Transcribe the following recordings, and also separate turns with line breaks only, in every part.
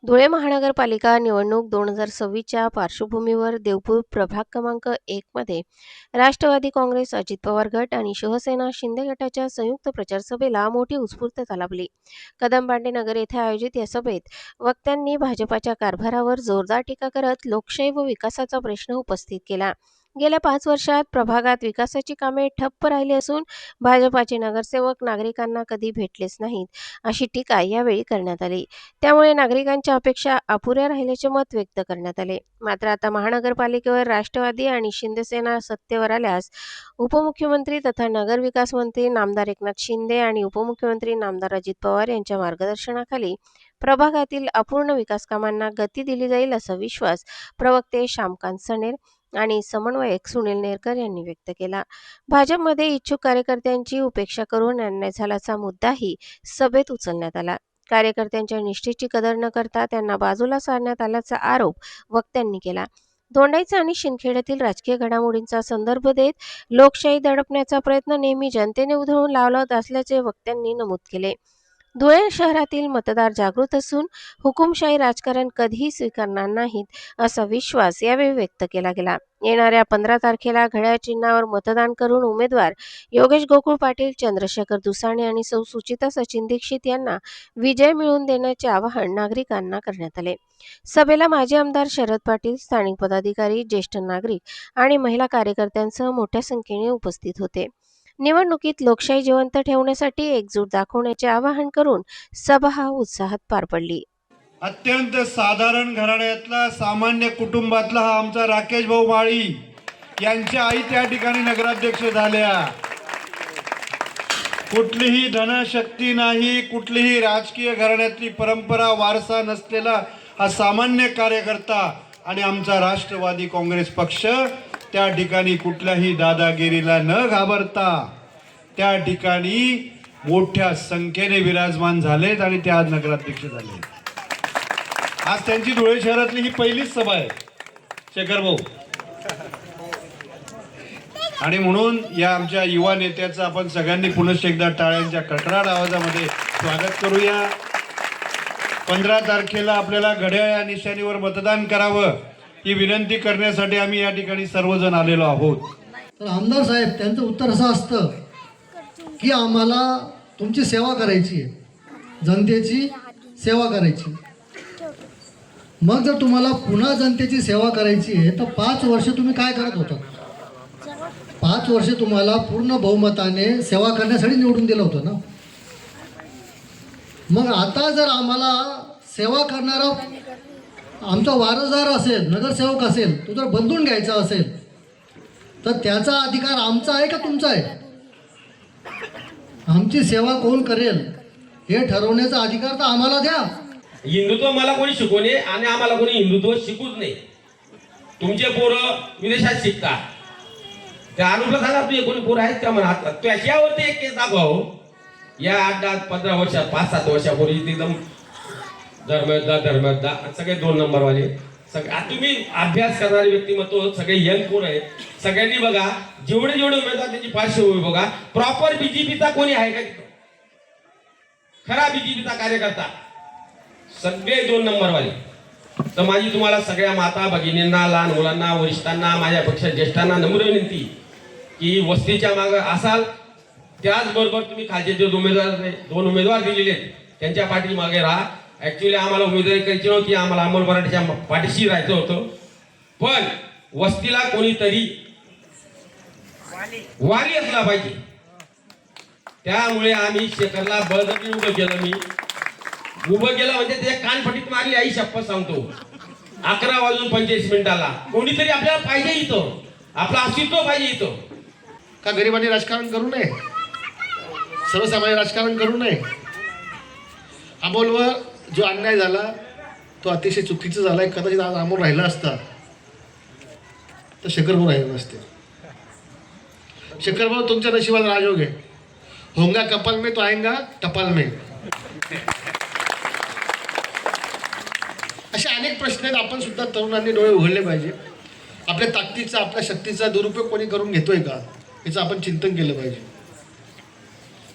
धुळे महानगरपालिका निवडणूक 2026च्या पार्श्वभूमीवर देवपूर प्रभाग क्रमांक 1 मध्ये राष्ट्रवादी काँग्रेस, अजित पवार गट आणि शिवसेना शिंदे गटाच्या संयुक्त प्रचार सभेला मोठी उत्स्फूर्तता लाभली. कदमबांडे नगर येथे आयोजित या सभेत वक्त्यांनी भाजपाच्या कारभारावर जोरदार टीका करत लोकशाही व विकासाचा प्रश्न उपस्थित केला. गेल्या 5 वर्षात प्रभागात विकासाची कामे ठप्प राहिली असून भाजपाचे नगरसेवक नागरिकांना कधी भेटलेच नाहीत, अशी टीका यावेळी करण्यात आली. त्यामुळे नागरिकांच्या अपेक्षा अपुऱ्या राहिल्याचे मत व्यक्त करण्यात आले. मात्र आता महानगरपालिकेवर राष्ट्रवादी आणि शिंदेसेना सत्तेवर आल्यास उपमुख्यमंत्री तथा नगरविकास मंत्री नामदार एकनाथ शिंदे आणि उपमुख्यमंत्री नामदार अजित पवार यांच्या मार्गदर्शनाखाली प्रभागातील अपूर्ण विकास कामांना गती दिली जाईल, असा विश्वास प्रवक्ते श्यामकांत सनेर आणि समन्वयक सुनील नेरकर यांनी व्यक्त केला. भाजपमध्ये इच्छुक कार्यकर्त्यांची उपेक्षा करून अन्याय झाल्याचा मुद्दाही सभेत उचलण्यात आला. कार्यकर्त्यांच्या निष्ठेची कदर न करता त्यांना बाजूला सारण्यात आल्याचा आरोप वक्त्यांनी केला. दोंडाईचा आणि शिंदखेड्यातील राजकीय घडामोडींचा संदर्भ देत लोकशाही दडपण्याचा प्रयत्न नेहमी जनतेने उधळून लावला असल्याचे वक्त्यांनी नमूद केले. धुळे शहरातील मतदार जागृत असून हुकुमशाही राजकारण कधीही स्वीकारणार नाहीत, असा विश्वास यावेळी व्यक्त केला गेला. येणाऱ्या 15 तारखेला घड्याळ चिन्हावर मतदान करून उमेदवार योगेश गोकुळ पाटील, चंद्रशेखर दुसाणे आणि सौ सुचिता सचिन दीक्षित यांना विजय मिळवून देण्याचे आवाहन नागरिकांना करण्यात आले. सभेला माजी आमदार शरद पाटील, स्थानिक पदाधिकारी, ज्येष्ठ नागरिक आणि महिला कार्यकर्त्यांसह मोठ्या संख्येने उपस्थित होते. निवडणुकीत लोकशाही जिवंत ठेवण्यासाठी एकजूट दाखवण्याचे आवाहन करून सभा उत्साहात पार पडली.
अत्यंत साधारण घराण्यातला सामान्य कुटुंबातला हा आमचा राकेश भाऊ माळी यांच्या आई त्या ठिकाणी नगराध्यक्ष झाल्या. कुठलीही धनशक्ती नाही, कुठलीही राजकीय घराण्यातली परंपरा वारसा नसलेला हा सामान्य कार्यकर्ता आणि आमचा राष्ट्रवादी काँग्रेस पक्ष त्या ठिकाणी कुठल्याही दादागिरीला न घाबरता त्या ठिकाणी मोठ्या संख्येने विराजमान झालेत आणि ते आज नगराध्यक्ष झाले. आज त्यांची धुळे शहरातली ही पहिलीच सभा आहे शेखर भाऊ, आणि म्हणून या आमच्या युवा नेत्याचं आपण सगळ्यांनी पुनश्च एकदा टाळ्यांच्या कडकडाट आवाजामध्ये स्वागत करूया. 15 तारखेला आपल्याला घड्याळ या निशाणीवर मतदान करावं ही विनंती करण्यासाठी आम्ही या ठिकाणी सर्वजण आलेलो आहोत.
तर आमदार साहेब, त्यांचं उत्तर असं असतं की आम्हाला तुमची सेवा करायची आहे, जनतेची सेवा करायची. मग जर तुम्हाला पुन्हा जनतेची सेवा करायची आहे तर 5 वर्ष तुम्ही काय करत होता? 5 वर्ष तुम्हाला पूर्ण बहुमताने सेवा करण्यासाठी निवडून दिलं होतं ना. मग आता जर आम्हाला सेवा करणारा आमचा वारसदार असेल, नगरसेवक असेल, तो जर बदलून घ्यायचा असेल तर त्याचा अधिकार आमचा आहे का तुमचा आहे? आमची सेवा कोण करेल हे ठरवण्याचा अधिकार तर आम्हाला द्या.
हिंदुत्व मला कोणी शिकवणे आणि आम्हाला कोणी हिंदुत्व शिकूच नाही. तुमचे पोरं विदेशात शिकतात, त्या अनुपला सांगा तुझे कोणी पोरं आहेत का म्हणा. त्याच्यावरती एक केस दाखव. या 8-10-15 वर्षात 5-7 वर्षापूर्वी एकदम धर्मदा सगळे 2 नंबरवाले सगळे. तुम्ही अभ्यास करणारे व्यक्तिमत्व सगळे यंग कोण आहेत सगळ्यांनी बघा. जेवढे उमेदवार त्यांची पार्श्वभूमी बघा. प्रॉपर बीजेपीचा कोणी आहे का? खरा बीजेपीचा कार्यकर्ता सगळे 2 नंबरवाले. तर माझी तुम्हाला सगळ्या माता भगिनींना, लहान मुलांना, वरिष्ठांना, माझ्यापेक्षा ज्येष्ठांना नम्र विनंती की वस्तीच्या मागे असाल, त्याचबरोबर तुम्ही खालचे जे 2 उमेदवार दिलेले आहेत त्यांच्या पाठीमागे राहा. ऍक्च्युली आम्हाला उमेदवारी करायची नव्हती, आम्हाला अमोल मराठीच्या पाठीशी राहायचं होतं, पण वस्तीला कोणीतरी वाली असला पाहिजे. त्यामुळे आम्ही शेखरला बळजबरी उभं केलं. मी उभं केलं म्हणजे ते कानफटीत मारली, आई शपथ सांगतो. 11:45 कोणीतरी आपल्याला पाहिजे इथं, आपलं अस्तित्व पाहिजे इथं.
का गरिबांनी राजकारण करू नये, सर्वसामान्य राजकारण करू नये. अमोलवर जो अन्याय झाला तो अतिशय चुकीचा झाला. कदाचित आज अमोल राहिला असता तर शेखरभाऊ राहिले नसते. शेखरभाऊ तुमच्या नशिबात राजयोग आहे. होंगा कपाल में तो आएंगा टपाल में. असे अनेक प्रश्न आहेत. आपण सुद्धा तरुणांनी डोळे उघडले पाहिजे. आपल्या ताकदीचा, आपल्या शक्तीचा दुरुपयोग कोणी करून घेतोय का याचं आपण चिंतन केलं पाहिजे.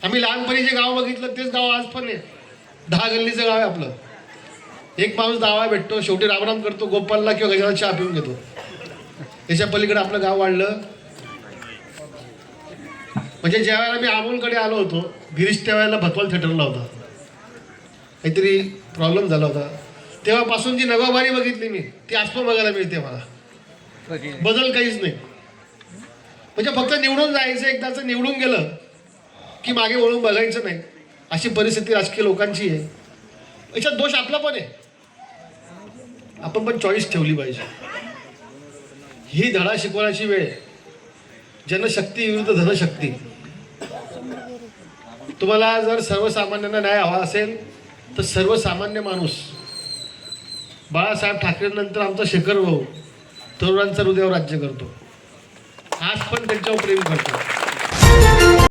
आम्ही लहानपणी जे गाव बघितलं तेच गाव आज पण आहे. 10 गल्लीचं गाव आहे आपलं. एक माणूस दावा भेटतो, शेवटी रामराम करतो, गोपालला किंवा गजाला चहा पिऊन घेतो. त्याच्या पलीकडे आपलं गाव वाढलं. म्हणजे ज्या वेळेला मी अमोलकडे आलो होतो, गिरीश त्यावेळेला भतवाल थिएटरला होता, काहीतरी प्रॉब्लेम झाला होता. तेव्हापासून जी नवाबारी बघितली मी, ती आज पण बघायला मिळते मला. बदल काहीच नाही. म्हणजे फक्त निवडून जायचं, एकदाचं निवडून गेलं की मागे वळून बघायचं नाही, अशी परिस्थिती राजकीय लोकांची आहे. याच्यात दोष आपला पण आहे. आपण पण चॉईस ठेवली पाहिजे. ही धडा शिकवण्याची वेळ आहे. जनशक्ती विरुद्ध धनशक्ती. तुम्हाला जर सर्वसामान्यांना न्याय हवा असेल तर सर्वसामान्य माणूस, बाळासाहेब ठाकरेंनंतर आमचा शेखर भाऊ तरुणांचा हृदयावर राज्य करतो. आज पण त्यांच्यावर प्रेम करतो.